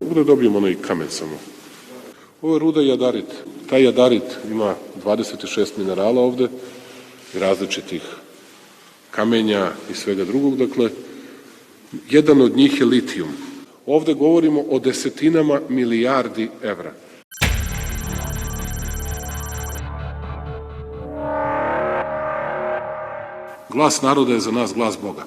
Ovdje dobijemo onaj kamen samo. Ovo je ruda jadarit. Taj jadarit ima 26 minerala ovde, različitih kamenja i svega drugog. Dakle, jedan od njih je litijum. Ovde govorimo o desetinama milijardi evra. Glas naroda je za nas glas Boga.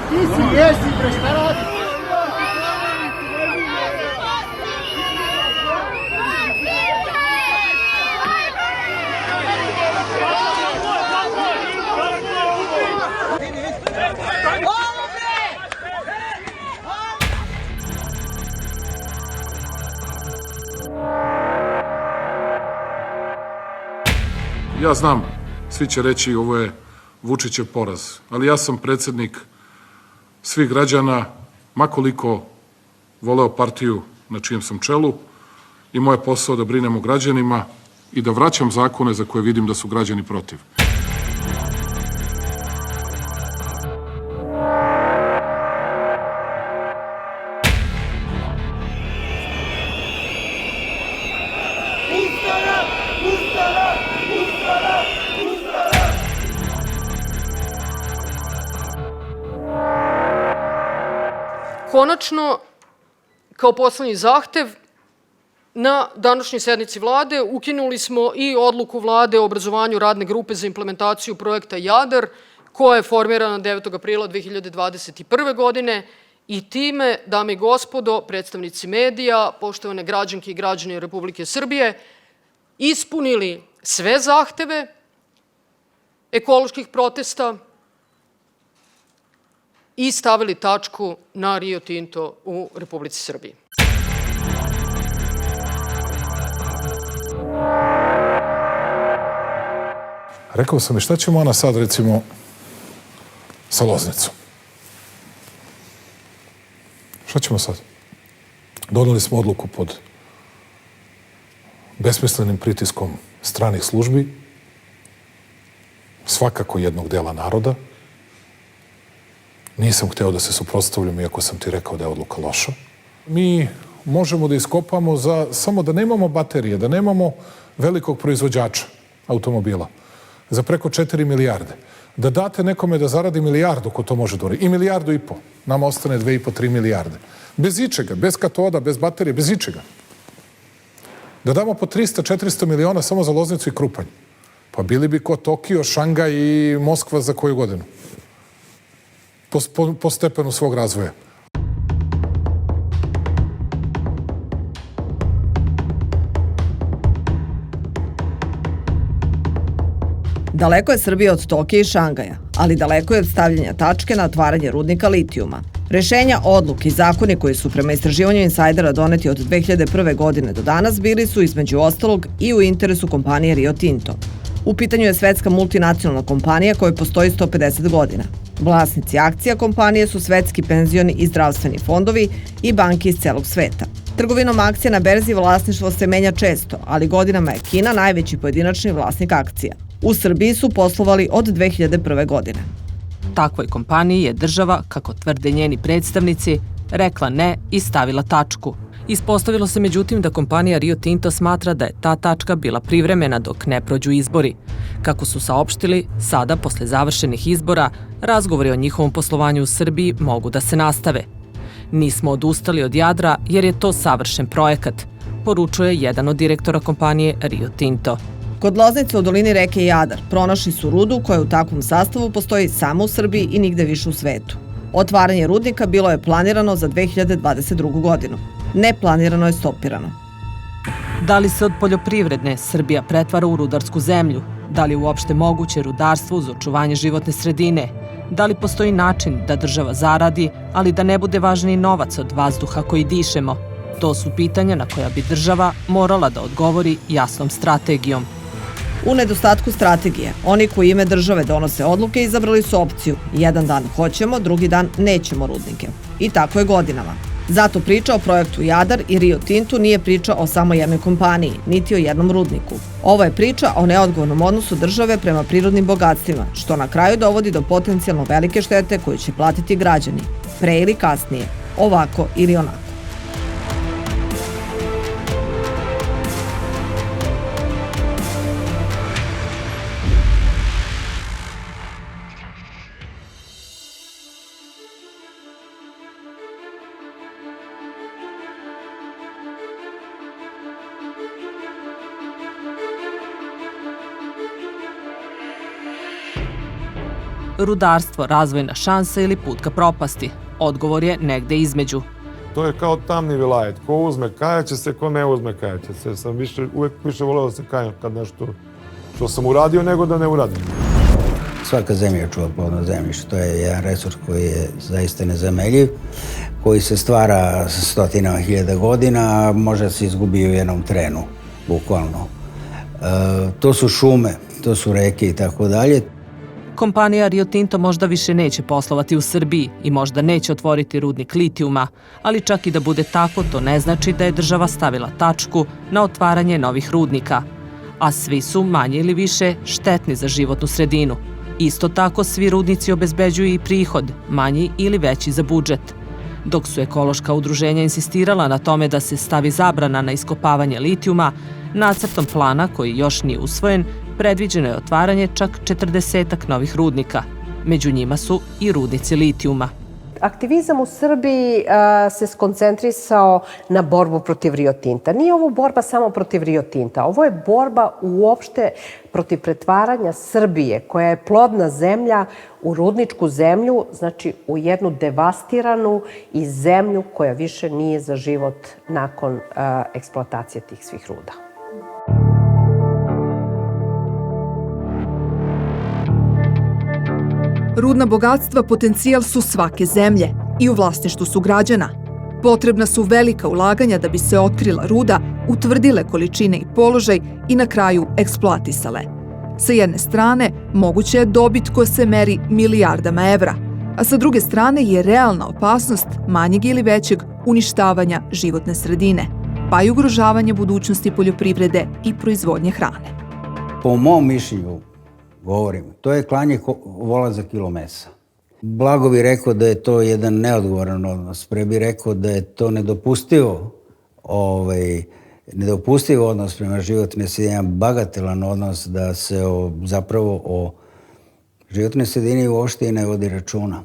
Ti si jesi, bre, šta radi? Ja znam, svi će reći ovo je Vučićev poraz, ali ja sam predsednik svih građana, makoliko voleo partiju na čijem sam čelu, i moj posao da brinem o građanima i da vraćam zakone za koje vidim da su građani protiv. Konačno, kao poslednji zahtev, na današnjoj sednici Vlade ukinuli smo i odluku Vlade o obrazovanju radne grupe za implementaciju projekta Jadar, koja je formirana 9. aprila 2021. godine i time, dame i gospodo, predstavnici medija, poštovane građanke i građani Republike Srbije, ispunili sve zahteve ekoloških protesta i stavili tačku na Rio Tinto u Republici Srbiji. Rekao sam i šta ćemo ona sad, recimo, sa Loznicom? Šta ćemo sad? Doneli smo odluku pod besmislenim pritiskom stranih službi, svakako jednog dela naroda. Nisam hteo da se suprotstavljam, iako sam ti rekao da je odluka loša. Mi možemo da iskopamo samo da nemamo baterije, da nemamo velikog proizvođača automobila za preko 4 milijarde. Da date nekome da zaradi milijardu ko to može da uradi. I milijardu i po. Nama ostane 2,5-3 milijarde. Bez ičega, bez katoda, bez baterije, bez ičega. Da damo po 300-400 miliona samo za Loznicu i Krupanj. Pa bili bi ko Tokio, Šangaj i Moskva za koju godinu. Po stepenu svog razvoja. Daleko je Srbija od Tokija i Šangaja, ali daleko je od stavljanja tačke na otvaranje rudnika litijuma. Rešenja, odluke i zakoni koji su prema istraživanju insajdera doneti od 2001. godine do danas bili su između ostalog i u interesu kompanije Rio Tinto. U pitanju je svetska multinacionalna kompanija koja postoji 150 godina. Vlasnici akcija kompanije su svetski penzioni i zdravstveni fondovi i banke iz celog sveta. Trgovinom akcija na berzi vlasništvo se menja često, ali godinama je Kina najveći pojedinačni vlasnik akcija. U Srbiji su poslovali od 2001. godine. Takvoj kompaniji je država, kako tvrde njeni predstavnici, rekla ne i stavila tačku. Ispostavilo se međutim da kompanija Rio Tinto smatra da je ta tačka bila privremena dok ne prođu izbori. Kako su saopštili, sada, posle završenih izbora, razgovori o njihovom poslovanju u Srbiji mogu da se nastave. Nismo odustali od Jadra jer je to savršen projekat, poručuje jedan od direktora kompanije Rio Tinto. Kod Loznice u dolini reke Jadar pronašli su rudu koja u takvom sastavu postoji samo u Srbiji i nigde više u svetu. Otvaranje rudnika bilo je planirano za 2022. godinu. Neplanirano je stopirano. Da li se od poljoprivredne Srbija pretvara u rudarsku zemlju? Da li je uopšte moguće rudarstvo uz očuvanje životne sredine? Da li postoji način da država zaradi, ali da ne bude važniji novac od vazduha koji dišemo? To su pitanja na koja bi država morala da odgovori jasnom strategijom. U nedostatku strategije, oni koji ime države donose odluke izabrali su opciju jedan dan hoćemo, drugi dan nećemo rudnike. I tako je godinama. Zato priča o projektu Jadar i Rio Tintu nije priča o samo jednoj kompaniji, niti o jednom rudniku. Ovo je priča o neodgovornom odnosu države prema prirodnim bogatstvima, što na kraju dovodi do potencijalno velike štete koju će platiti građani, pre ili kasnije, ovako ili onako. Rudarstvo, razvojna šansa ili put ka propasti? Odgovor je negde između. To je kao tamni vilajet. Ko uzme kajaće se, ko ne uzme kajaće se. Sam uvek više voleo da se kajem kad nešto što sam uradio nego da ne uradim. Svaka zemlja čuva plodno zemljište. To je jedan resurs koji je zaista nezameljiv, koji se stvara stotinama hiljada godina, a može da se izgubi u jednom trenu, bukvalno. To su šume, to su reke i tako dalje. Kompanija Rio Tinto možda više neće poslovati u Srbiji i možda neće otvoriti rudnik litijuma, ali čak i da bude tako, to ne znači da je država stavila tačku na otvaranje novih rudnika. A svi su, manje ili više, štetni za životnu sredinu. Isto tako, svi rudnici obezbeđuju i prihod, manji ili veći za budžet. Dok su ekološka udruženja insistirala na tome da se stavi zabrana na iskopavanje litijuma, nacrtom plana, koji još nije usvojen, predviđeno je otvaranje čak 40 novih rudnika. Među njima su i rudnici litijuma. Aktivizam u Srbiji se skoncentrisao na borbu protiv Rio Tinta. Nije ovo borba samo protiv Rio Tinta. Ovo je borba uopšte protiv pretvaranja Srbije, koja je plodna zemlja, u rudničku zemlju, znači u jednu devastiranu i zemlju koja više nije za život nakon eksploatacije tih svih ruda. Rudna bogatstva potencijal su svake zemlje i u vlasništvu su građana. Potrebna su velika ulaganja da bi se otkrila ruda, utvrdile količine i položaj i na kraju eksploatisale. Sa jedne strane, moguće je dobit koja se meri milijardama evra, a sa druge strane je realna opasnost manjeg ili većeg uništavanja životne sredine, pa i ugrožavanje budućnosti poljoprivrede i proizvodnje hrane. Po mom mišljenju, govorim, to je klanje vola za kilo mesa. Blago bi rekao da je to jedan neodgovoran odnos. Pre bi rekao da je to nedopustiv odnos prema životnoj sredini, jedan bagatelan odnos, da se zapravo o životnoj sredini uopšte i ne vodi računa.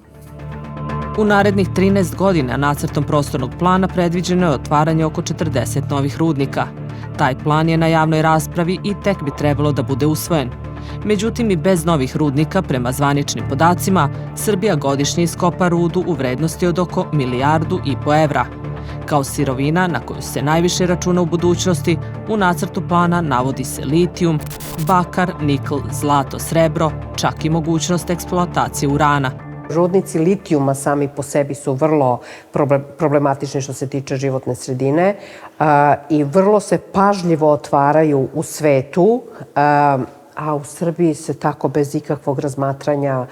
U narednih 13 godina nacrtom prostornog plana predviđeno je otvaranje oko 40 novih rudnika. Taj plan je na javnoj raspravi i tek bi trebalo da bude usvojen. Međutim, i bez novih rudnika, prema zvaničnim podacima, Srbija godišnje iskopa rudu u vrednosti od oko 1,5 milijardu evra. Kao sirovina na koju se najviše računa u budućnosti, u nacrtu plana navodi se litijum, bakar, nikl, zlato, srebro, čak i mogućnost eksploatacije urana. Rudnici litijuma sami po sebi su vrlo problematični što se tiče životne sredine i vrlo se pažljivo otvaraju u svetu, a u Srbiji se tako bez ikakvog razmatranja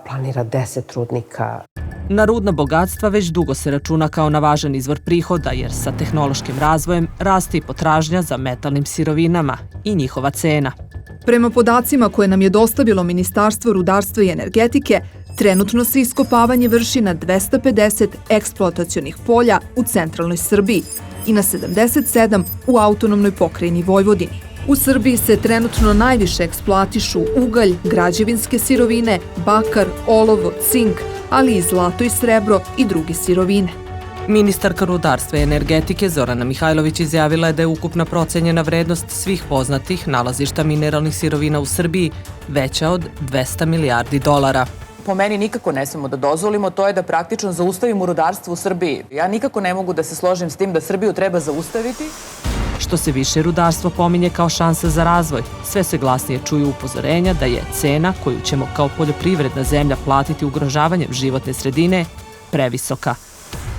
planira 10 rudnika. Na rudna bogatstva već dugo se računa kao na važan izvor prihoda, jer sa tehnološkim razvojem raste i potražnja za metalnim sirovinama i njihova cena. Prema podacima koje nam je dostavilo Ministarstvo rudarstva i energetike, trenutno se iskopavanje vrši na 250 eksploatacionih polja u centralnoj Srbiji i na 77 u autonomnoj pokrajini Vojvodini. U Srbiji se trenutno najviše eksploatišu ugalj, građevinske sirovine, bakar, olovo, cink, ali i zlato i srebro i druge sirovine. Ministarka rudarstva i energetike Zorana Mihajlović izjavila je da je ukupna procenjena vrednost svih poznatih nalazišta mineralnih sirovina u Srbiji veća od 200 milijardi dolara. Po meni nikako ne smemo da dozvolimo, to je da praktično zaustavimo rudarstvo u Srbiji. Ja nikako ne mogu da se složim s tim da Srbiju treba zaustaviti. Što Što se više rudarstvo pominje kao šansa za razvoj, sve se glasnije čuju upozorenja da je cena koju ćemo kao poljoprivredna zemlja platiti ugrožavanjem životne sredine previsoka.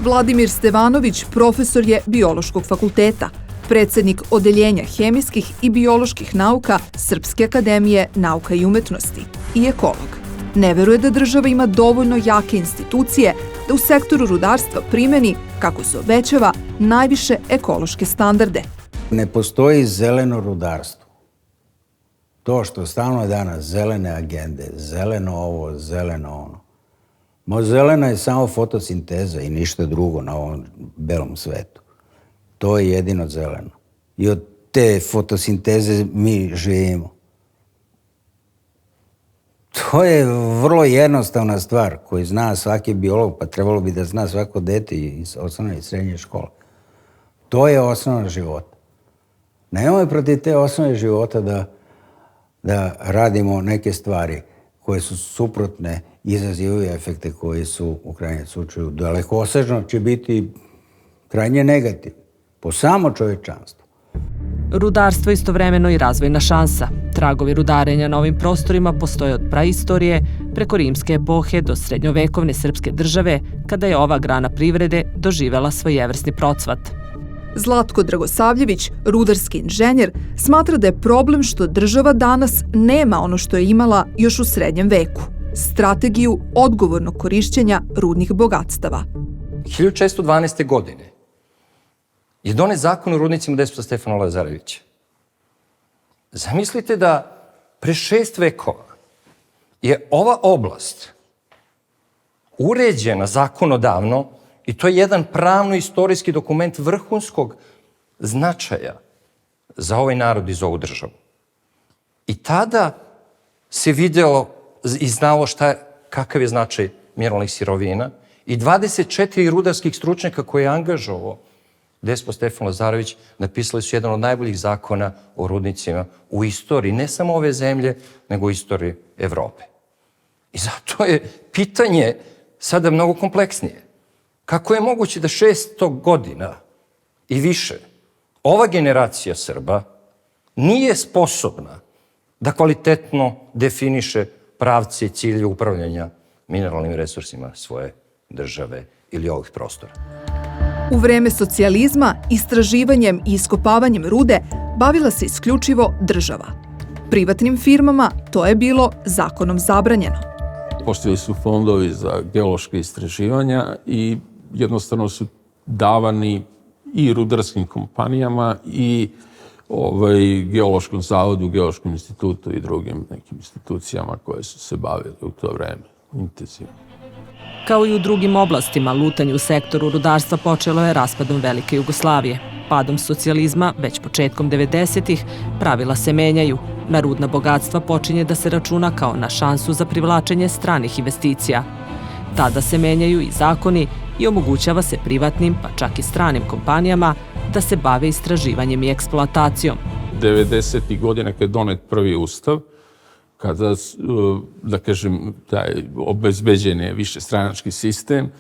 Vladimir Stevanović profesor je Biološkog fakulteta, predsednik Odeljenja hemijskih i bioloških nauka Srpske akademije nauka i umetnosti i ekolog. Ne veruje da država ima dovoljno jake institucije da u sektoru rudarstva primeni, kako se obećava, najviše ekološke standarde. Ne postoji zeleno rudarstvo. To što stalno je danas zelene agende, zeleno ovo, zeleno ono. Zelena je samo fotosinteza i ništa drugo na ovom belom svetu. To je jedino zeleno. I od te fotosinteze mi živimo. To je vrlo jednostavna stvar koju zna svaki biolog, pa trebalo bi da zna svako dete iz osnovne i srednje škole. To je osnova života. Nemoj protiv te osnove života da radimo neke stvari koje su suprotne, izazivaju efekte koji su u krajnjem slučaju dalekosežno će biti krajnje negativni po samo čovječanstvo. Rudarstvo je istovremeno i razvojna šansa. Tragovi rudarenja na ovim prostorima postoje od praistorije, preko rimske epohe do srednjovekovne srpske države, kada je ova grana privrede doživela svojevrsni procvat. Zlatko Dragosavljević, rudarski inženjer, smatra da je problem što država danas nema ono što je imala još u srednjem veku. Strategiju odgovornog korišćenja rudnih bogatstava. 1612. godine je donet zakon o rudnicima Despota Stefana Lazarevića. Zamislite da pre 6 vekova je ova oblast uređena zakonodavno i to je jedan pravno-istorijski dokument vrhunskog značaja za ovaj narod i za ovu državu. I tada se videlo i znalo kakav je značaj mineralnih sirovina i 24 rudarskih stručnjaka koje je angažovao Despot Stefan Lazarević napisali su jedan od najboljih zakona o rudnicima u istoriji, ne samo ove zemlje, nego u istoriji Evrope. I zato je pitanje sada mnogo kompleksnije. Kako je moguće da 600 godina i više ova generacija Srba nije sposobna da kvalitetno definiše pravce i cilje upravljanja mineralnim resursima svoje države ili ovih prostora? U vreme socijalizma, istraživanjem i iskopavanjem rude bavila se isključivo država. Privatnim firmama to je bilo zakonom zabranjeno. Postojali su fondovi za geološke istraživanja i jednostavno su davani i rudarskim kompanijama i Geološkom zavodu, Geološkom institutu i drugim nekim institucijama koje su se bavili u to vreme intenzivno. Kao i u drugim oblastima, lutanje u sektoru rudarstva počelo je raspadom Velike Jugoslavije. Padom socijalizma, već početkom 90-ih, pravila se menjaju. Na rudna bogatstva počinje da se računa kao na šansu za privlačenje stranih investicija. Tada se menjaju i zakoni i omogućava se privatnim, pa čak i stranim kompanijama, da se bave istraživanjem i eksploatacijom. 90. godina kada je donet prvi ustav, kada, da kažem, taj obezbeđen je višestranački sistem,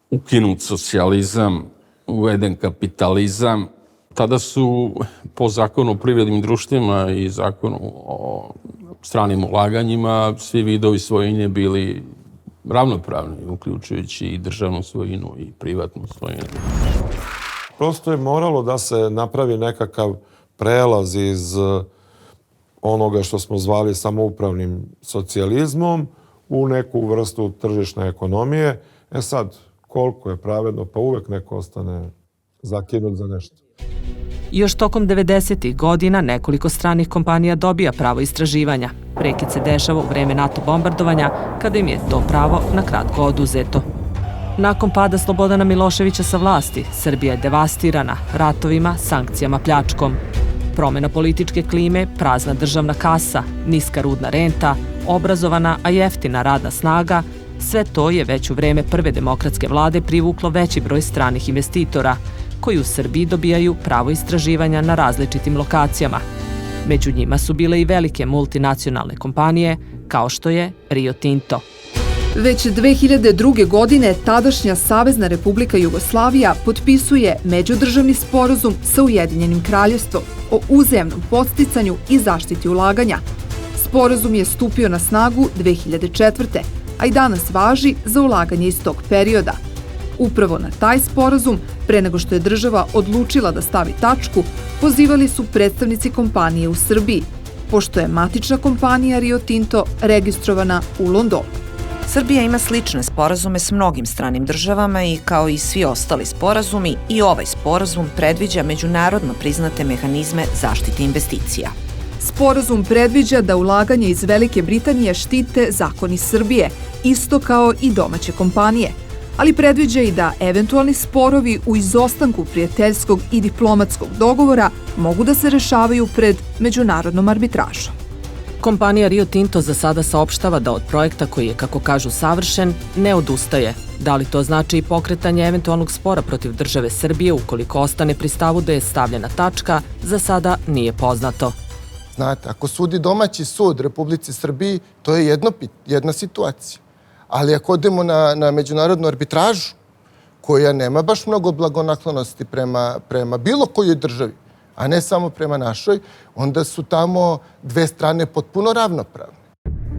ukinut socijalizam, uveden kapitalizam, tada su po zakonu o privrednim društvima i zakonu o stranim ulaganjima svi vidovi svojine bili ravnopravni, uključujući i državnu svojinu i privatnu svojinu. Prosto je moralo da se napravi nekakav prelaz iz onoga što smo zvali samoupravnim socijalizmom u neku vrstu tržišne ekonomije. Sad, koliko je pravedno, pa uvek neko ostane zakinut za nešto. Još tokom 90. godina nekoliko stranih kompanija dobija pravo istraživanja. Prekid se dešava u vreme NATO bombardovanja, kada im je to pravo na kratko oduzeto. Nakon pada Slobodana Miloševića sa vlasti, Srbija je devastirana ratovima, sankcijama, pljačkom. Promena političke klime, prazna državna kasa, niska rudna renta, obrazovana, a jeftina radna snaga, sve to je već u vreme prve demokratske vlade privuklo veći broj stranih investitora, koji u Srbiji dobijaju pravo istraživanja na različitim lokacijama. Među njima su bile i velike multinacionalne kompanije, kao što je Rio Tinto. Već 2002. godine tadašnja Savezna Republika Jugoslavija potpisuje međudržavni sporazum sa Ujedinjenim kraljevstvom o uzajamnom podsticanju i zaštiti ulaganja. Sporazum je stupio na snagu 2004. a i danas važi za ulaganje iz tog perioda. Upravo na taj sporazum, pre nego što je država odlučila da stavi tačku, pozivali su predstavnici kompanije u Srbiji, pošto je matična kompanija Rio Tinto registrovana u Londonu. Srbija ima slične sporazume s mnogim stranim državama i kao i svi ostali sporazumi, i ovaj sporazum predviđa međunarodno priznate mehanizme zaštite investicija. Sporazum predviđa da ulaganje iz Velike Britanije štite zakoni Srbije, isto kao i domaće kompanije, ali predviđa i da eventualni sporovi u izostanku prijateljskog i diplomatskog dogovora mogu da se rešavaju pred međunarodnom arbitražom. Kompanija Rio Tinto za sada saopštava da od projekta koji je, kako kažu, savršen, ne odustaje. Da li to znači i pokretanje eventualnog spora protiv države Srbije ukoliko ostane pri stavu da je stavljena tačka, za sada nije poznato. Znate, ako sudi domaći sud Republici Srbiji, to je jedna situacija. Ali ako odemo na međunarodnu arbitražu, koja nema baš mnogo blagonaklonosti prema bilo kojoj državi, a ne samo prema našoj, onda su tamo dve strane potpuno ravnopravne.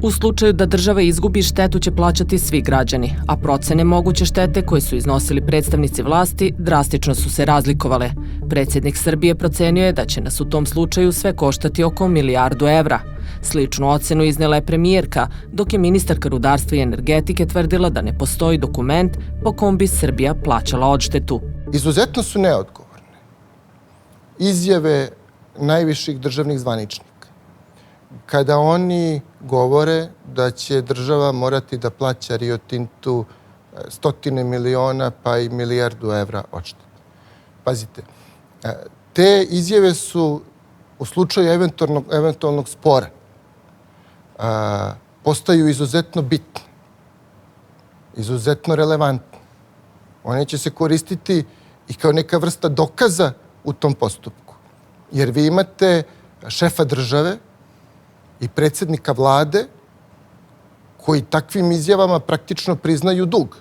U slučaju da država izgubi, štetu će plaćati svi građani, a procene moguće štete koje su iznosili predstavnici vlasti drastično su se razlikovale. Predsjednik Srbije procenio je da će nas u tom slučaju sve koštati oko 1 milijardu evra. Sličnu ocenu iznela je premijerka, dok je ministarka rudarstva i energetike tvrdila da ne postoji dokument po kom bi Srbija plaćala odštetu. Izuzetno su neodgovorne izjave najviših državnih zvaničnika, kada oni govore da će država morati da plaća Rio Tintu 100 miliona pa i 1 milijardu evra odštete. Pazite, te izjave su u slučaju eventualnog spora postaju izuzetno bitne, izuzetno relevantne. One će se koristiti i kao neka vrsta dokaza u tom postupku. Jer vi imate šefa države i predsjednika vlade koji takvim izjavama praktično priznaju dug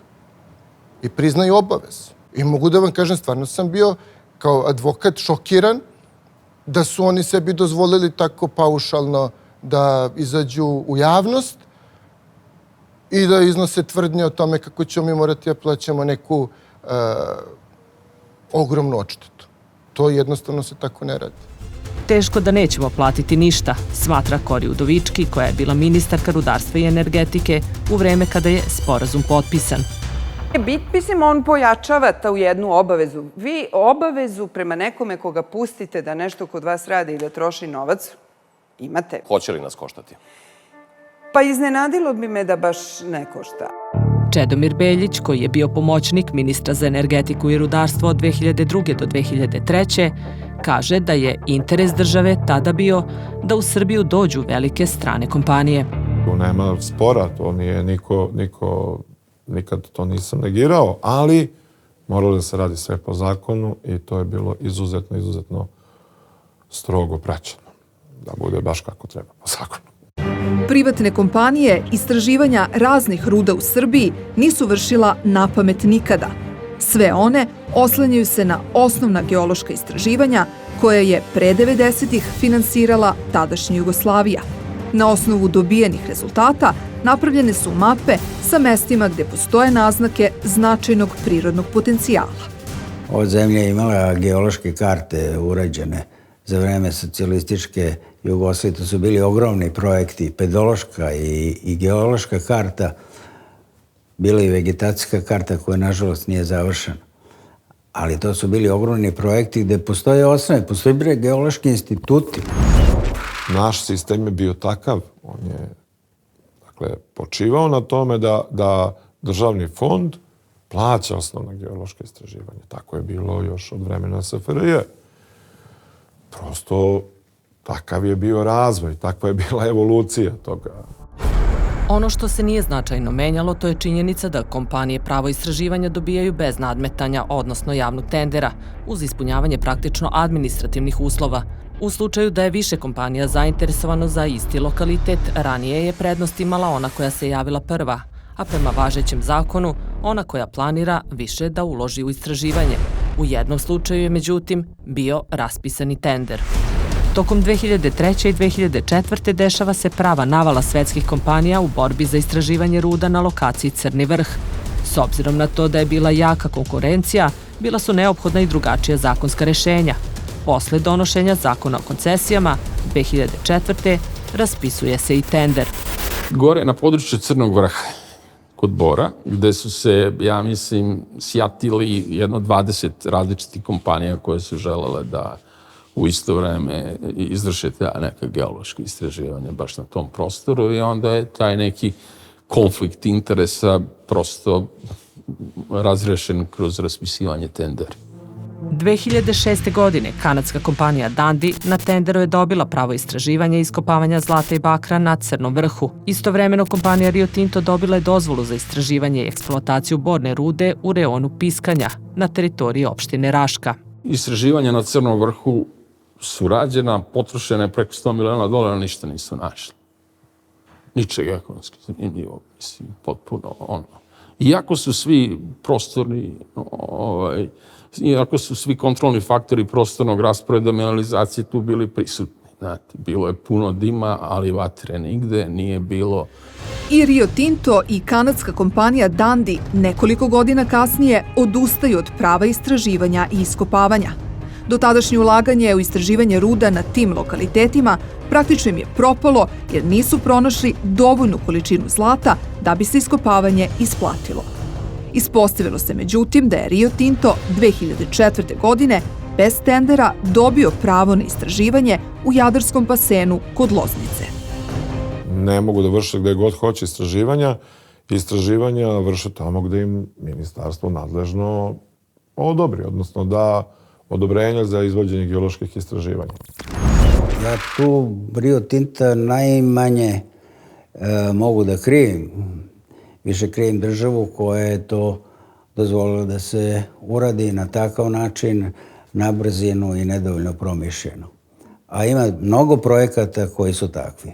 i priznaju obavezu. I mogu da vam kažem, stvarno sam bio kao advokat šokiran da su oni sebi dozvolili tako paušalno da izađu u javnost i da iznose tvrdnje o tome kako ćemo mi morati da plaćamo neku ogromnu odštetu. To jednostavno se tako ne radi. Teško da nećemo platiti ništa, smatra Kori Udovički, koja je bila ministarka rudarstva i energetike u vreme kada je sporazum potpisan. Mislim, on pojačava tu jednu obavezu. Vi obavezu prema nekome koga pustite da nešto kod vas radi i da troši novac, imate. Hoće li nas koštati? Pa iznenadilo bi me da baš ne košta. Čedomir Beljić, koji je bio pomoćnik ministra za energetiku i rudarstvo od 2002. do 2003. kaže da je interes države tada bio da u Srbiju dođu velike strane kompanije. Tu nema spora, to nije niko nikad to nisam negirao, ali moralo da se radi sve po zakonu i to je bilo izuzetno strogo praćeno. Da bude baš kako treba po zakonu. Privatne kompanije istraživanja raznih ruda u Srbiji nisu vršila napamet nikada. Sve one oslanjaju se na osnovna geološka istraživanja koje je pre 90-ih finansirala tadašnja Jugoslavija. Na osnovu dobijenih rezultata napravljene su mape sa mestima gde postoje naznake značajnog prirodnog potencijala. Ova zemlja je imala geološke karte urađene za vreme socijalističke Jugoslavije. To su bili ogromni projekti, pedološka i geološka karta, bila i vegetacijska karta koja nažalost nije završena. Ali to su bili ogromni projekti gde postoje osnove, postoje bili geološki instituti. Naš sistem je bio takav. On je počivao na tome da državni fond plaća osnovna geološka istraživanja. Tako je bilo još od vremena SFRJ. Prosto takav je bio razvoj, takva je bila evolucija toga. Ono što se nije značajno menjalo, to je činjenica da kompanije pravo istraživanja dobijaju bez nadmetanja, odnosno javnog tendera, uz ispunjavanje praktično administrativnih uslova. U slučaju da je više kompanija zainteresovano za isti lokalitet, ranije je prednost imala ona koja se javila prva, a prema važećem zakonu, ona koja planira više da uloži u istraživanje. U jednom slučaju je, međutim, bio raspisani tender. Tokom 2003. i 2004. dešava se prava navala svetskih kompanija u borbi za istraživanje ruda na lokaciji Crni vrh. S obzirom na to da je bila jaka konkurencija, bila su neophodna i drugačija zakonska rešenja. Posle donošenja zakona o koncesijama, 2004. raspisuje se i tender. Gore na području Crnog vrha, kod Bora, gde su se, ja mislim, sjatili jedno 20 različitih kompanija koje su želele da u isto vreme izvrše ta neka geološka istraživanja baš na tom prostoru i onda je taj neki konflikt interesa prosto razrešen kroz raspisivanje tendera. 2006. godine kanadska kompanija Dundee na tenderu je dobila pravo istraživanja i iskopavanja zlata i bakra na Crnom vrhu. Istovremeno kompanija Rio Tinto dobila je dozvolu za istraživanje i eksploataciju borne rude u reonu Piskanja na teritoriji opštine Raška. Istraživanja na Crnom vrhu su rađena, potrošene preko $100 miliona, ništa nisu našli. Ničeg ekonomski zanimljivo, mislim, potpuno ono. Iako su svi prostorni, iako su svi kontrolni faktori prostornog rasporeda mineralizacije tu bili prisutni. Znate, bilo je puno dima, ali vatre nigde nije bilo. I Rio Tinto i kanadska kompanija Dundee nekoliko godina kasnije odustaju od prava istraživanja i iskopavanja. Dotadašnje ulaganje u istraživanje ruda na tim lokalitetima praktično im je propalo jer nisu pronašli dovoljnu količinu zlata da bi se iskopavanje isplatilo. Ispostavilo se međutim da je Rio Tinto 2004. godine bez tendera dobio pravo na istraživanje u Jadarskom basenu kod Loznice. Ne mogu da vrše gde god hoće istraživanja. Istraživanja vrše tamo gde im ministarstvo nadležno odobri, odnosno da odobrenja za izvođenje geoloških istraživanja. Ja tu Rio Tinta najmanje mogu da krivim. Više krivim državu koja je to dozvolila da se uradi na takav način, na brzinu i nedovoljno promišljeno. A ima mnogo projekata koji su takvi.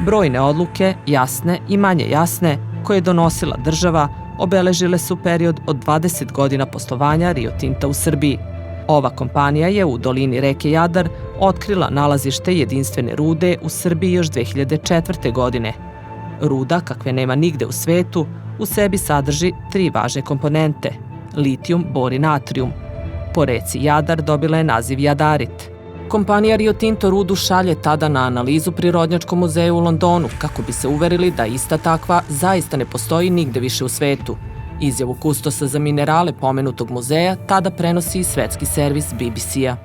Brojne odluke, jasne i manje jasne, koje je donosila država, obeležile su period od 20 godina poslovanja Rio Tinta u Srbiji. Ova kompanija je u dolini reke Jadar otkrila nalazište jedinstvene rude u Srbiji još 2004. godine. Ruda, kakve nema nigde u svetu, u sebi sadrži 3 važne komponente – litijum, bor i natrijum. Po reci Jadar dobila je naziv jadarit. Kompanija Rio Tinto rudu šalje tada na analizu Prirodnjačkom muzeju u Londonu kako bi se uverili da ista takva zaista ne postoji nigde više u svetu. Izjavu kustosa za minerale pomenutog muzeja tada prenosi i svetski servis BBC-a.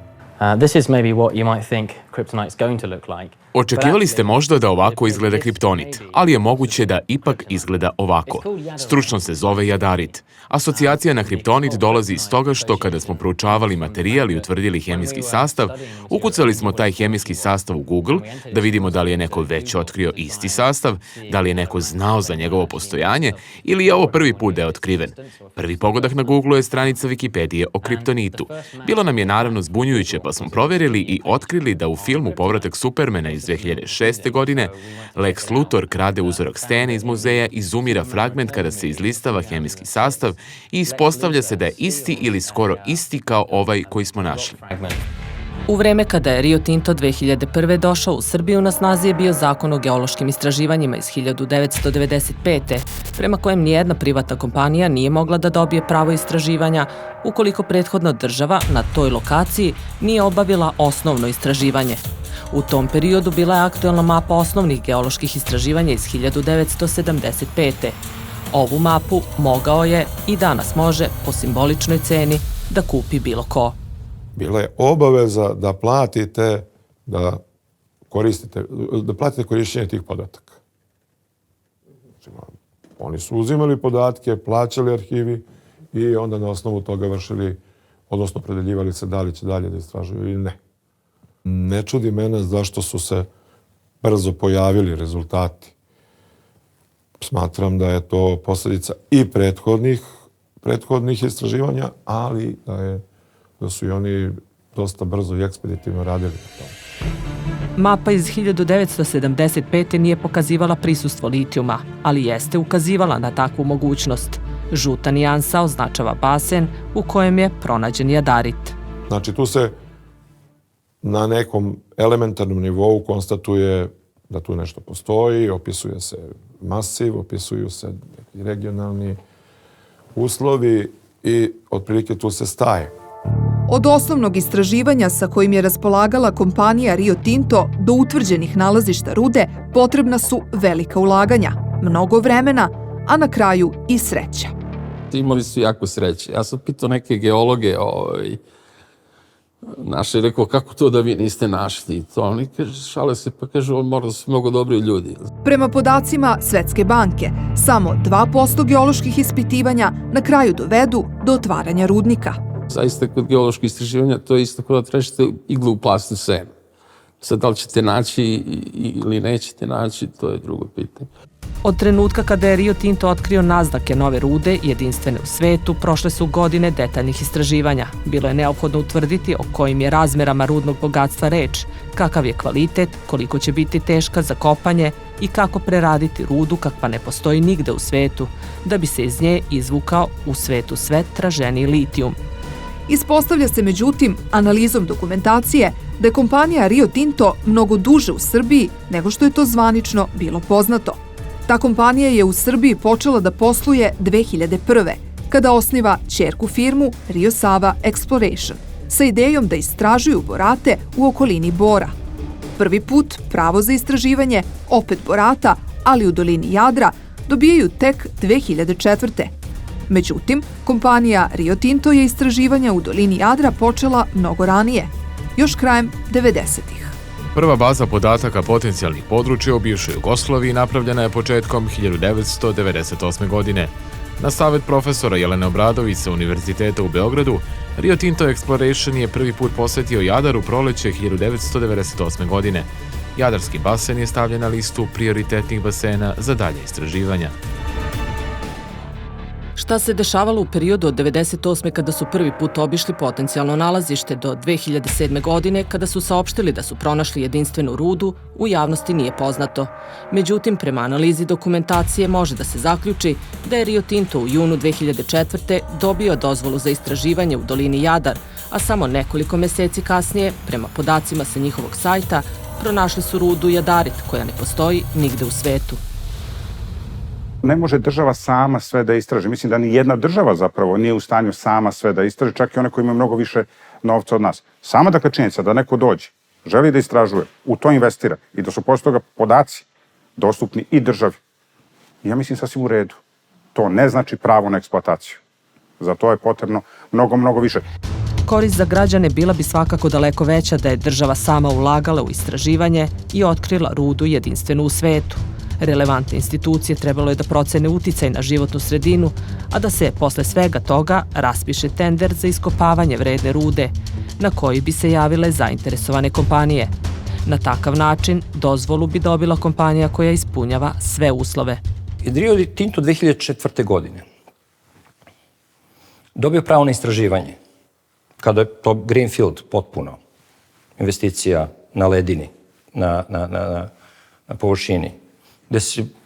This is maybe what you might think kryptonite's going to look like. Očekivali ste možda da ovako izgleda kriptonit, ali je moguće da ipak izgleda ovako. Stručno se zove jadarit. Asocijacija na kriptonit dolazi iz toga što kada smo proučavali materijal i utvrdili hemijski sastav, ukucali smo taj hemijski sastav u Google da vidimo da li je neko već otkrio isti sastav, da li je neko znao za njegovo postojanje ili je ovo prvi put da je otkriven. Prvi pogodak na Google je stranica Wikipedije o kriptonitu. Bilo nam je naravno zbunjujuće pa smo proverili i otkrili da u filmu Povratak Supermana iz 2006. godine Lex Luthor krade uzorak stene iz muzeja i zoomira fragment kada se izlistava hemijski sastav i ispostavlja se da je isti ili skoro isti kao ovaj koji smo našli. U vreme kada je Rio Tinto 2001. došao u Srbiju, na snazi je bio zakon o geološkim istraživanjima iz 1995. prema kojem nijedna privatna kompanija nije mogla da dobije pravo istraživanja ukoliko prethodna država na toj lokaciji nije obavila osnovno istraživanje. U tom periodu bila je aktuelna mapa osnovnih geoloških istraživanja iz 1975. Ovu mapu mogao je i danas može po simboličnoj ceni da kupi bilo ko. Bila je obaveza da platite, da platite korišćenje tih podataka. Oni su uzimali podatke, plaćali arhivi i onda na osnovu toga vršili, odnosno predeljivali se da li će dalje da istražuju ili ne. Ne čudi mene zašto su se brzo pojavili rezultati. Smatram da je to posljedica i prethodnih istraživanja, ali da su i oni dosta brzo i ekspeditivno radili na tome. Mapa iz 1975. nije pokazivala prisustvo litijuma, ali jeste ukazivala na takvu mogućnost. Žuta nijansa označava basen u kojem je pronađen jadarit. Znači, tu se na nekom elementarnom nivou konstatuje da tu nešto postoji, opisuje se masiv, opisuju se neki regionalni uslovi i otprilike tu se staje. Od osnovnog istraživanja sa kojim je raspolagala kompanija Rio Tinto do utvrđenih nalazišta rude potrebna su velika ulaganja, mnogo vremena, a na kraju i sreća. Imali su jako sreće. Ja sam pitao neke geologe naše, rekao, kako to da vi niste našli to? Oni šale se pa kažu, možda su mnogo dobri ljudi. Prema podacima Svetske banke, samo 2% geoloških ispitivanja na kraju dovedu do otvaranja rudnika. Zaista kod geoloških istraživanja to je isto kao da tražite iglu u plasnu senu. Sad, da li ćete naći ili nećete naći, to je drugo pitanje. Od trenutka kada je Rio Tinto otkrio naznake nove rude, jedinstvene u svetu, prošle su godine detaljnih istraživanja. Bilo je neophodno utvrditi o kojim je razmerama rudnog bogatstva reč, kakav je kvalitet, koliko će biti teška za kopanje i kako preraditi rudu kakva ne postoji nigde u svetu, da bi se iz nje izvukao u svetu sve traženiji litijum. Ispostavlja se međutim analizom dokumentacije da je kompanija Rio Tinto mnogo duže u Srbiji nego što je to zvanično bilo poznato. Ta kompanija je u Srbiji počela da posluje 2001. kada osniva ćerku firmu Rio Sava Exploration sa idejom da istražuju borate u okolini Bora. Prvi put pravo za istraživanje, opet borata, ali u dolini Jadra, dobijaju tek 2004. Međutim, kompanija Rio Tinto je istraživanja u dolini Jadra počela mnogo ranije, još krajem 90-ih. Prva baza podataka potencijalnih područja u bivšoj Jugoslaviji napravljena je početkom 1998. godine. Na savet profesora Jelene Obradović sa Univerziteta u Beogradu, Rio Tinto Exploration je prvi put posetio Jadar u proleće 1998. godine. Jadarski basen je stavljen na listu prioritetnih basena za dalje istraživanja. Šta se dešavalo u periodu od 1998. kada su prvi put obišli potencijalno nalazište do 2007. godine kada su saopštili da su pronašli jedinstvenu rudu, u javnosti nije poznato. Međutim, prema analizi dokumentacije može da se zaključi da je Rio Tinto u junu 2004. dobio dozvolu za istraživanje u dolini Jadar, a samo nekoliko meseci kasnije, prema podacima sa njihovog sajta, pronašli su rudu jadarit koja ne postoji nigde u svetu. Ne može država sama sve da istraži. Mislim da ni jedna država zapravo nije u stanju sama sve da istraži, čak i one koji imaju mnogo više novca od nas. Sama dakle činjenica da neko dođe, želi da istražuje, u to investira i da su posle toga podaci dostupni i državi. Ja mislim sasvim u redu. To ne znači pravo na eksploataciju. Za to je potrebno mnogo više. Korist za građane bila bi svakako daleko veća da je država sama ulagala u istraživanje i otkrila rudu jedinstvenu u svetu. Relevantne institucije trebalo je da procene uticaj na životnu sredinu, a da se posle svega toga raspiše tender za iskopavanje vredne rude, na koji bi se javile zainteresovane kompanije. Na takav način dozvolu bi dobila kompanija koja ispunjava sve uslove. Rio Tinto 2004. godine dobio pravo na istraživanje, kada je to greenfield potpuno, investicija na ledini, na površini, gde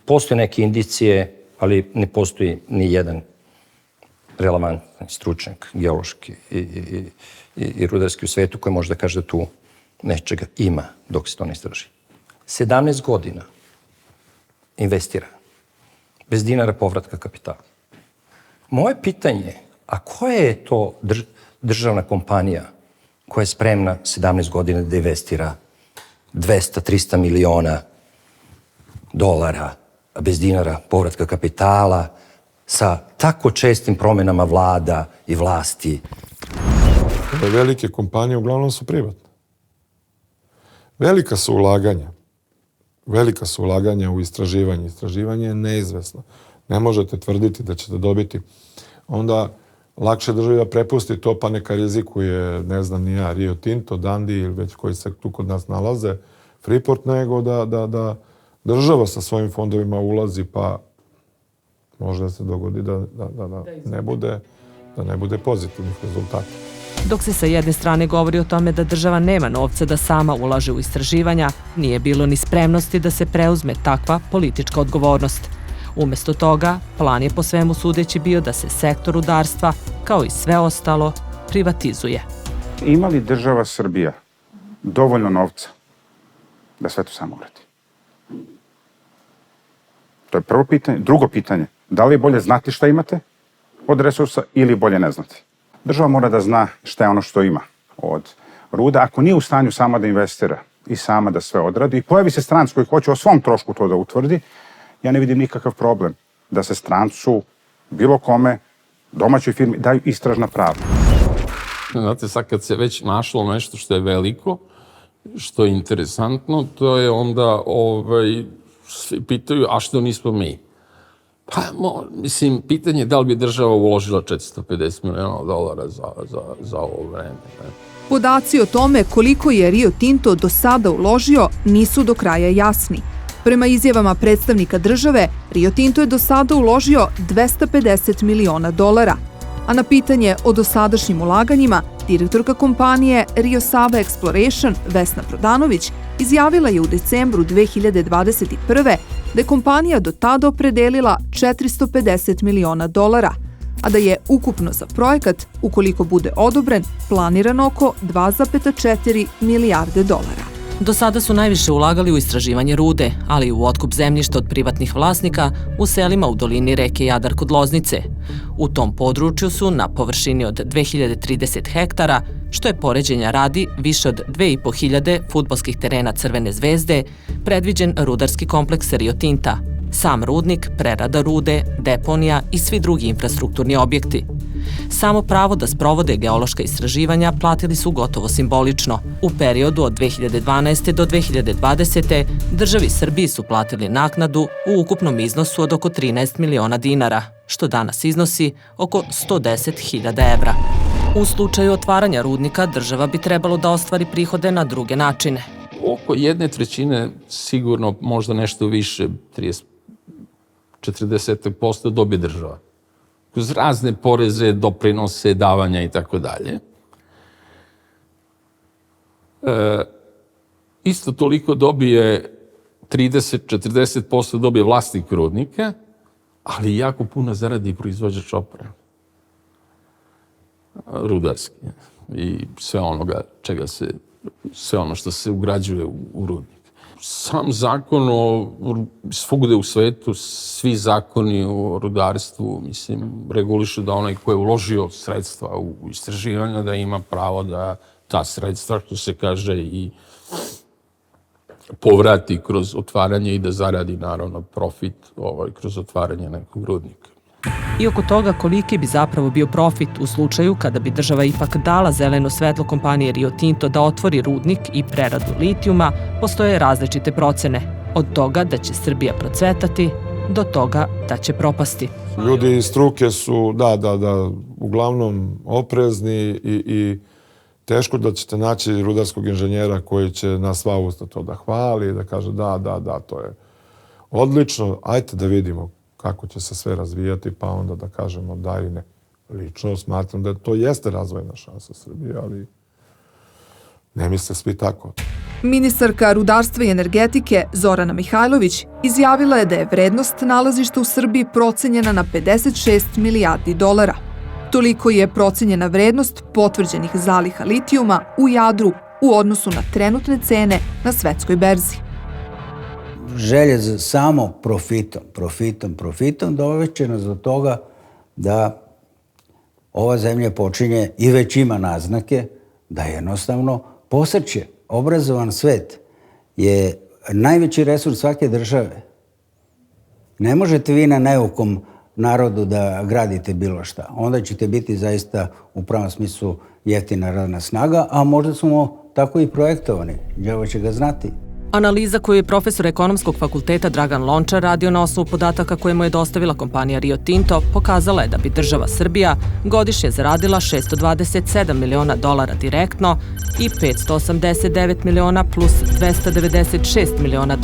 postoje neke indicije, ali ne postoji ni jedan relevantni stručnjak, geološki i rudarski u svetu koji može da kaže da tu nečega ima dok se to ne istraži. 17 godina investira, bez dinara povratka kapitala. Moje pitanje je, a koja je to državna kompanija koja je spremna 17 godina da investira 200-300 miliona dolara, bez dinara povratka kapitala, sa tako čestim promenama vlada i vlasti? Velike kompanije uglavnom su privatne. Velika su ulaganja u istraživanje. Istraživanje je neizvesno. Ne možete tvrditi da ćete dobiti. Onda lakše državi da prepusti to, pa neka rizikuje, ne znam ni ja, Rio Tinto, Dundee ili već koji se tu kod nas nalaze, Freeport, nego da država sa svojim fondovima ulazi, pa može da se dogodi da ne bude pozitivnih rezultata. Dok se sa jedne strane govori o tome da država nema novca da sama ulaže u istraživanja, nije bilo ni spremnosti da se preuzme takva politička odgovornost. Umesto toga, plan je po svemu sudeći bio da se sektor rudarstva, kao i sve ostalo, privatizuje. Ima li država Srbija dovoljno novca da sve to samo uradi? To je prvo pitanje. Drugo pitanje, da li je bolje znati šta imate od resursa ili bolje ne znati? Država mora da zna šta je ono što ima od ruda. Ako nije u stanju sama da investira i sama da sve odradi i pojavi se stranac koji hoće o svom trošku to da utvrdi, ja ne vidim nikakav problem da se strancu, bilo kome, domaćoj firmi, daju istražna prava. Znate, sad kad se već našlo nešto što je veliko, što je interesantno, to je onda, svi pitaju, a što nismo mi? Pa, mislim, pitanje je da li bi država uložila $450 miliona za ovo vreme. Podaci o tome koliko je Rio Tinto do sada uložio nisu do kraja jasni. Prema izjavama predstavnika države, Rio Tinto je do sada uložio $250 miliona, a na pitanje o dosadašnjim ulaganjima, direktorka kompanije Rio Sava Exploration Vesna Prodanović izjavila je u decembru 2021. da je kompanija do tada opredelila $450 miliona, a da je ukupno za projekat, ukoliko bude odobren, planirano oko $2,4 milijarde. Do sada su najviše ulagali u istraživanje rude, ali i u otkup zemljišta od privatnih vlasnika u selima u dolini reke Jadar kod Loznice. U tom području su na površini od 2030 hektara, što je poređenja radi više od 2500 fudbalskih terena Crvene zvezde, predviđen rudarski kompleks Rio Tinta, sam rudnik, prerada rude, deponija i svi drugi infrastrukturni objekti. Samo pravo da sprovode geološka istraživanja platili su gotovo simbolično. U periodu od 2012. do 2020. državi Srbiji su platili naknadu u ukupnom iznosu od oko $13 miliona, što danas iznosi oko 110.000 evra. U slučaju otvaranja rudnika država bi trebalo da ostvari prihode na druge načine. Oko 1/3, sigurno možda nešto više, 40% dobije država. Kroz razne poreze, doprinose, davanja i tako dalje. Isto toliko dobije 30-40% dobije vlasnik rudnika, ali jako puno zaradi proizvođač opreme. Rudarski. I sve ono što se ugrađuje u rudnik. Sam zakon svugde u svetu, svi zakoni o rudarstvu, mislim, regulišu da onaj ko je uložio sredstva u istraživanja, da ima pravo da ta sredstva, što se kaže, i povrati kroz otvaranje i da zaradi, naravno, profit kroz otvaranje nekog rudnika. I oko toga koliki bi zapravo bio profit u slučaju kada bi država ipak dala zeleno svetlo kompanije Rio Tinto da otvori rudnik i preradu litijuma, postoje različite procene. Od toga da će Srbija procvetati do toga da će propasti. Ljudi iz struke su, uglavnom oprezni i teško da ćete naći rudarskog inženjera koji će na sva usta to da hvali, da kaže da, to je odlično, ajte da vidimo kako će se sve razvijati, pa onda da kažemo da ili ne. Lično smatram da to jeste razvojna šansa Srbije, ali ne misle svi tako. Ministarka rudarstva i energetike Zorana Mihajlović izjavila je da je vrednost nalazišta u Srbiji procenjena na $56 milijardi. Toliko je procenjena vrednost potvrđenih zaliha litijuma u Jadru u odnosu na trenutne cene na svetskoj berzi. Želje za samo profitom doveće nas do toga da ova zemlja počinje i već ima naznake da jednostavno posrće. Obrazovan svet je najveći resurs svake države. Ne možete vi na neukom narodu da gradite bilo šta. Onda ćete biti zaista u pravom smislu jeftina radna snaga, a možda smo tako i projektovani. Đavo će ga znati. Analiza koju je profesor ekonomskog fakulteta Dragan Lončar radio na osnovu podataka koje mu je dostavila kompanija Rio Tinto pokazala je da bi država Srbija godišnje zaradila $627 miliona direktno i $589 miliona plus $296 miliona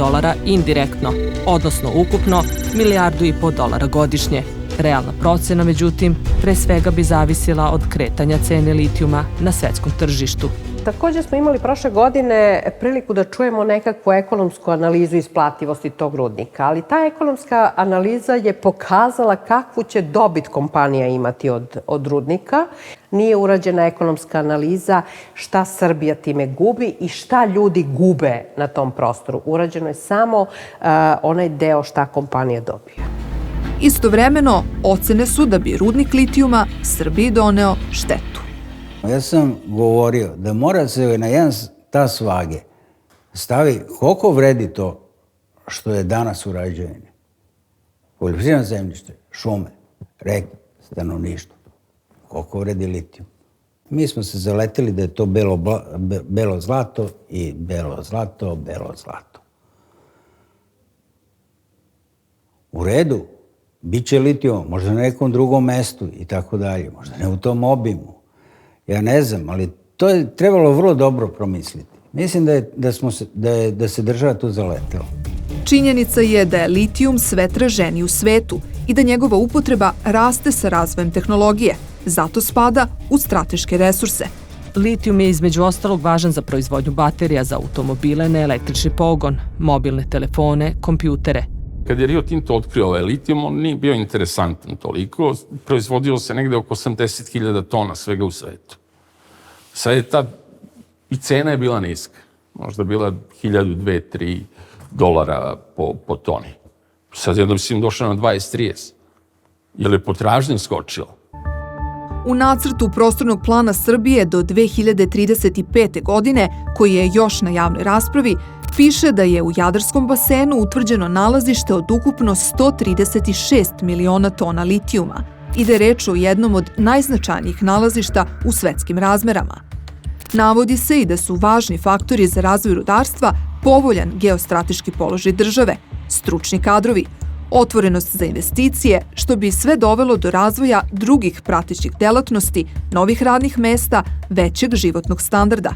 indirektno, odnosno ukupno $1,5 milijarde godišnje. Realna procena, međutim, pre svega bi zavisila od kretanja cene litijuma na svetskom tržištu. Takođe smo imali prošle godine priliku da čujemo nekakvu ekonomsku analizu isplativosti tog rudnika, ali ta ekonomska analiza je pokazala kakvu će dobit kompanija imati od rudnika. Nije urađena ekonomska analiza šta Srbija time gubi i šta ljudi gube na tom prostoru. Urađeno je samo onaj deo šta kompanija dobija. Istovremeno, ocene su da bi rudnik litijuma Srbiji doneo štetu. Ja sam govorio da mora se na jedan tas vage stavi koliko vredi to što je danas urađeno. Poljoprivredno zemljište, šume, reke, stanovništvo. Koliko vredi litijum. Mi smo se zaleteli da je to belo zlato i belo zlato, belo zlato. U redu, bit će litijum, možda na nekom drugom mestu i tako dalje, možda ne u tom obimu. Ja ne znam, ali to je trebalo vrlo dobro promisliti. Mislim da se država tu zaletela. Činjenica je da je litijum sve traženiji u svetu i da njegova upotreba raste sa razvojem tehnologije. Zato spada u strateške resurse. Litijum je između ostalog važan za proizvodnju baterija za automobile na električni pogon, mobilne telefone, kompjutere. Kad je Rio Tinto otkrio ovaj litijum, on nije bio interesantan toliko. Proizvodilo se negde oko 80.000 tona svega u svetu. Sad je i cena je bila niska. Možda bila 1.000, 2, 3 dolara po toni. Sad je, mislim, došla na 20-30. Je li potražnja skočila? U nacrtu prostornog plana Srbije do 2035. godine, koji je još na javnoj raspravi, piše da je u Jadarskom basenu utvrđeno nalazište od ukupno 136 miliona tona litijuma i da je reč o jednom od najznačajnijih nalazišta u svetskim razmerama. Navodi se i da su važni faktori za razvoj rudarstva povoljan geostrateški položaj države, stručni kadrovi, otvorenost za investicije, što bi sve dovelo do razvoja drugih pratećih delatnosti, novih radnih mesta, većeg životnog standarda.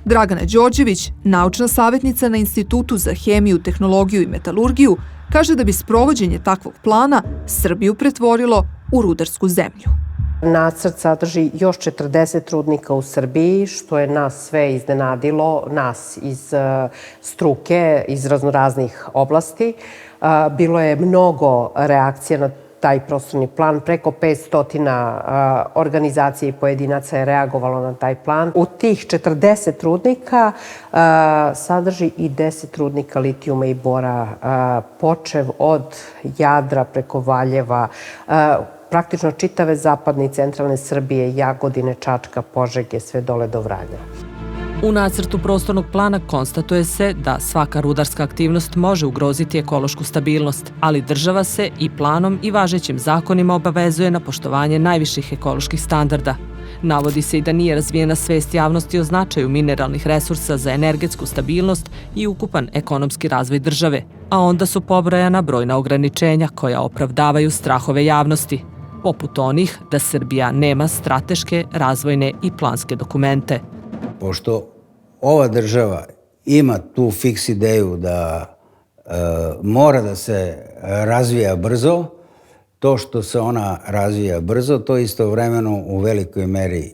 Dragana Đorđević, naučna savjetnica na Institutu za hemiju, tehnologiju i metalurgiju, kaže da bi sprovođenje takvog plana Srbiju pretvorilo u rudarsku zemlju. Nacrt sadrži još 40 rudnika u Srbiji, što je nas sve iznenadilo, nas iz struke, iz raznoraznih oblasti. Bilo je mnogo reakcija na taj prostorni plan. Preko 500 organizacija i pojedinaca je reagovalo na taj plan. U tih 40 rudnika sadrži i 10 rudnika litijuma i bora, počev od Jadra preko Valjeva, praktično čitave zapadne i centralne Srbije, Jagodine, Čačka, Požege, sve dole do Vranja. U nacrtu prostornog plana konstatuje se da svaka rudarska aktivnost može ugroziti ekološku stabilnost, ali država se i planom i važećim zakonima obavezuje na poštovanje najviših ekoloških standarda. Navodi se i da nije razvijena svest javnosti o značaju mineralnih resursa za energetsku stabilnost i ukupan ekonomski razvoj države, a onda su pobrojana brojna ograničenja koja opravdavaju strahove javnosti, poput onih da Srbija nema strateške, razvojne i planske dokumente. Pošto ova država ima tu fiks ideju da mora da se razvija brzo, to što se ona razvija brzo, to istovremeno u velikoj meri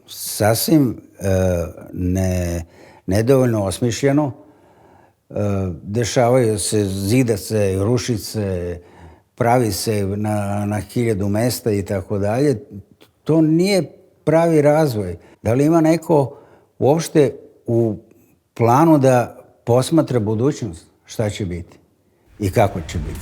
sasvim nedovoljno osmišljeno. Dešavaju se, zida se, ruši se, pravi se na 1000 mesta i tako dalje. To nije pravi razvoj. Da li ima neko uopšte u planu da posmatra budućnost? Šta će biti i kako će biti?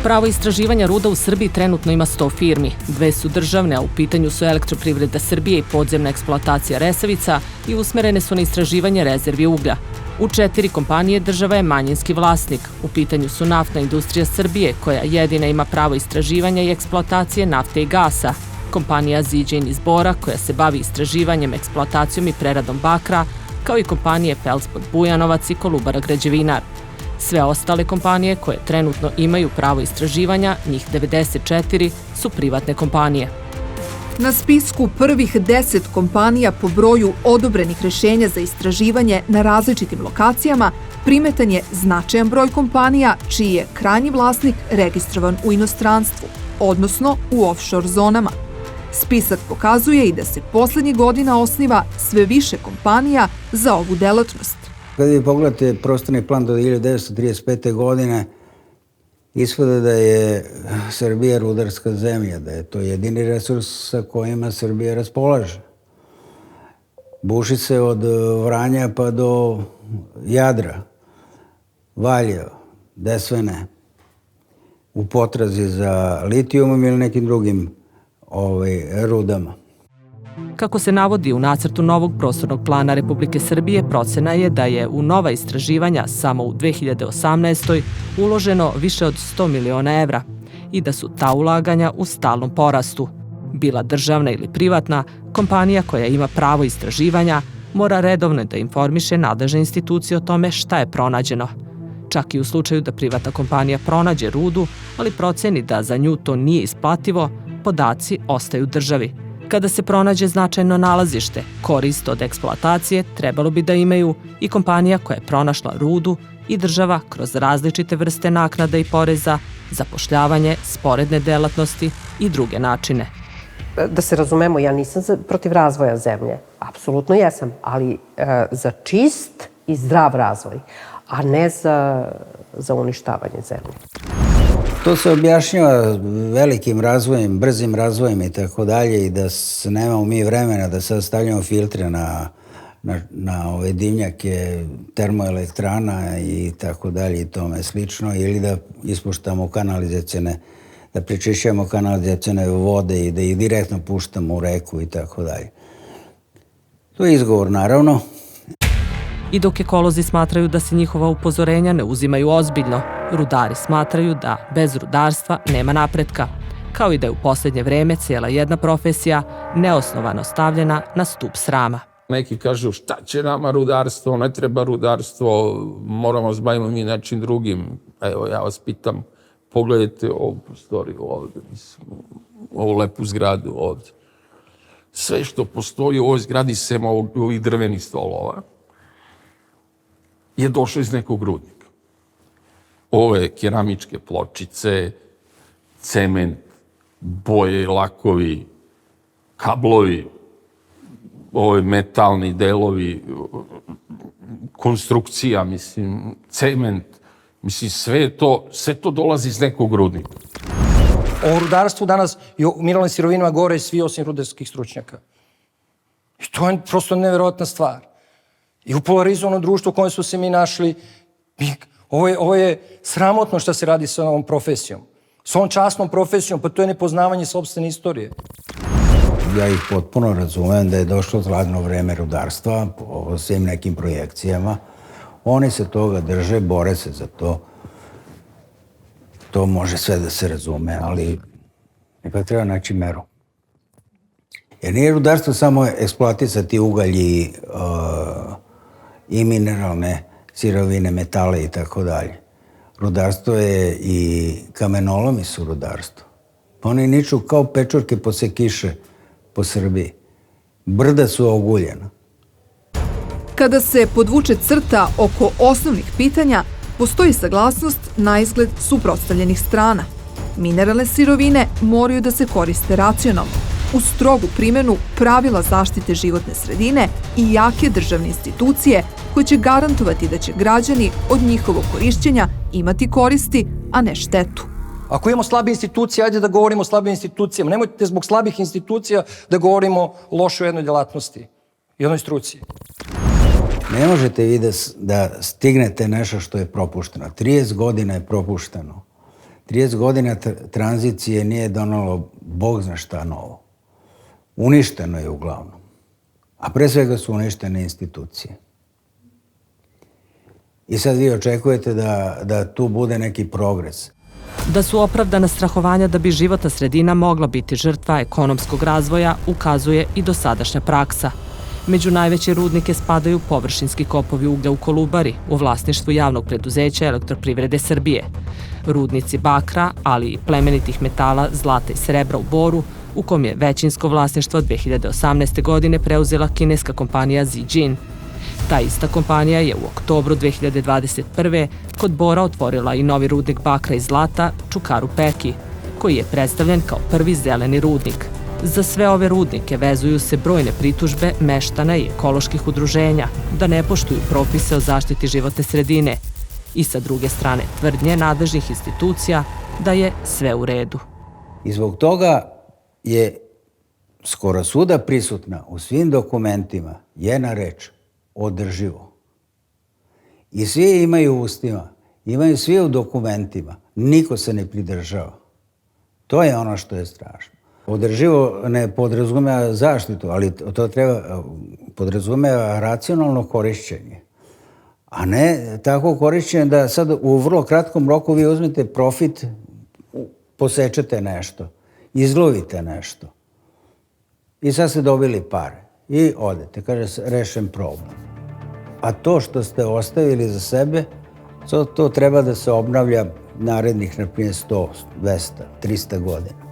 Pravo istraživanja ruda u Srbiji trenutno ima 100 firmi. 2 su državne, a u pitanju su Elektroprivreda Srbije i podzemna eksploatacija Resavica i usmerene su na istraživanje rezervi uglja. U 4 kompanije država je manjinski vlasnik. U pitanju su Naftna industrija Srbije, koja jedina ima pravo istraživanja i eksploatacije nafte i gasa, kompanija Ziđin iz Bora, koja se bavi istraživanjem, eksploatacijom i preradom bakra, kao i kompanije Felspot Bujanovac i Kolubara Građevinar. Sve ostale kompanije koje trenutno imaju pravo istraživanja, njih 94, su privatne kompanije. Na spisku prvih 10 kompanija po broju odobrenih rešenja za istraživanje na različitim lokacijama primetan je značajan broj kompanija čiji je krajnji vlasnik registrovan u inostranstvu, odnosno u offshore zonama. Spisak pokazuje i da se poslednjih godina osniva sve više kompanija za ovu delatnost. Kada vi pogledate prostorni plan do 1935. godine, ispada da je Srbija rudarska zemlja, da je to jedini resurs sa kojima Srbija raspolaže. Buši se od Vranja pa do Jadra, Valjeva, Desvene, u potrazi za litijumom ili nekim drugim rudama. Kako se navodi u nacrtu novog prostornog plana Republike Srbije, procena je da je u nova istraživanja samo u 2018. uloženo više od 100 miliona evra i da su ta ulaganja u stalnom porastu. Bila državna ili privatna, kompanija koja ima pravo istraživanja mora redovno da informiše nadležne institucije o tome šta je pronađeno. Čak i u slučaju da privatna kompanija pronađe rudu, ali proceni da za nju to nije isplativo, podaci ostaju državi. Kada se pronađe značajno nalazište, korist od eksploatacije trebalo bi da imaju i kompanija koja je pronašla rudu i država kroz različite vrste naknada i poreza, zapošljavanje, sporedne delatnosti i druge načine. Da se razumemo, ja nisam protiv razvoja zemlje. Apsolutno jesam, ali za čist i zdrav razvoj, a ne za uništavanje zemlje. To se objašnjava velikim razvojem, brzim razvojem i tako dalje i da nemamo mi vremena da sad stavljamo filtre na ove dimnjake termoelektrana i tako dalje i tome slično, ili da ispuštamo kanalizacione, da prečišćamo kanalizacione vode i da ih direktno puštamo u reku i tako dalje. To je izgovor, naravno. I dok ekolozi smatraju da se njihova upozorenja ne uzimaju ozbiljno, rudari smatraju da bez rudarstva nema napretka, kao i da je u poslednje vreme cijela jedna profesija neosnovano stavljena na stup srama. Neki kažu šta će nama rudarstvo, ne treba rudarstvo, moramo se bavimo mi nečim drugim. Evo, ja vas pitam, pogledajte ovu prostoriju ovde, ovu lepu zgradu ovde. Sve što postoji u ovoj zgradi, sem ovih drvenih stolova, je došlo iz nekog rudnika. Ove keramičke pločice, cement, boje, lakovi, kablovi, ove metalni delovi, konstrukcija, mislim, cement, mislim, sve to dolazi iz nekog rudnika. O rudarstvu danas i o mineralnim sirovinama govore svi osim rudarskih stručnjaka. I to je prosto neverovatna stvar. I u polarizovanom društvu u kojem smo se mi našli, ovo je sramotno što se radi sa ovom profesijom. Sa ovom časnom profesijom, pa to je nepoznavanje sopstvene istorije. Ja ih potpuno razumem da je došlo zlatno vreme rudarstva po svim nekim projekcijama. Oni se toga drže, bore se za to. To može sve da se razume, ali ipak treba naći meru. Jer nije rudarstvo samo eksploatisati ugalj i mineralne sirovine, metale i tako dalje. Rudarstvo je i kamenolomi su rudarstvo. Oni niču kao pečurke posle kiše po Srbiji. Brda su oguljena. Kada se podvuče crta oko osnovnih pitanja, postoji saglasnost na izgled suprotstavljenih strana. Mineralne sirovine moraju da se koriste racionalno, uz strogu primjenu pravila zaštite životne sredine i jake državne institucije koje će garantovati da će građani od njihovog korišćenja imati koristi, a ne štetu. Ako imamo slabe institucije, ajde da govorimo o slabim institucijama. Nemojte zbog slabih institucija da govorimo loše o jednoj delatnosti, jednoj struci. Ne možete vi da stignete nešto što je propušteno. 30 godina je propušteno. 30 godina tranzicije nije donalo Bog zna šta novo. Uništeno je uglavnom. A pre svega su uništene institucije. I sad vi očekujete da tu bude neki progres. Da su opravdana strahovanja da bi životna sredina mogla biti žrtva ekonomskog razvoja ukazuje i dosadašnja praksa. Među najveće rudnike spadaju površinski kopovi uglja u Kolubari u vlasništvu javnog preduzeća Elektroprivrede Srbije, rudnici bakra, ali i plemenitih metala, zlata i srebra u Boru, u kom je većinsko vlasništvo 2018. godine preuzela kineska kompanija Zijin. Ta ista kompanija je u oktobru 2021. kod Bora otvorila i novi rudnik bakra i zlata Čukaru Peki, koji je predstavljen kao prvi zeleni rudnik. Za sve ove rudnike vezuju se brojne pritužbe meštana i ekoloških udruženja da ne poštuju propise o zaštiti životne sredine i sa druge strane tvrdnje nadležnih institucija da je sve u redu. I zbog toga je skoro svuda prisutna u svim dokumentima jedna reč održivo. I svi imaju u ustima, imaju svi u dokumentima, niko se ne pridržava. To je ono što je strašno. Održivo ne podrazumeva zaštitu, ali to treba podrazumeva racionalno korišćenje. A ne tako korišćenje da sad u vrlo kratkom roku vi uzmete profit, posečete nešto, izlovite nešto. I sad ste dobili pare i odete, kaže se, rešen problem. A to što ste ostavili za sebe, to treba da se obnavlja narednih, na primjer, 100, 200, 300 godina.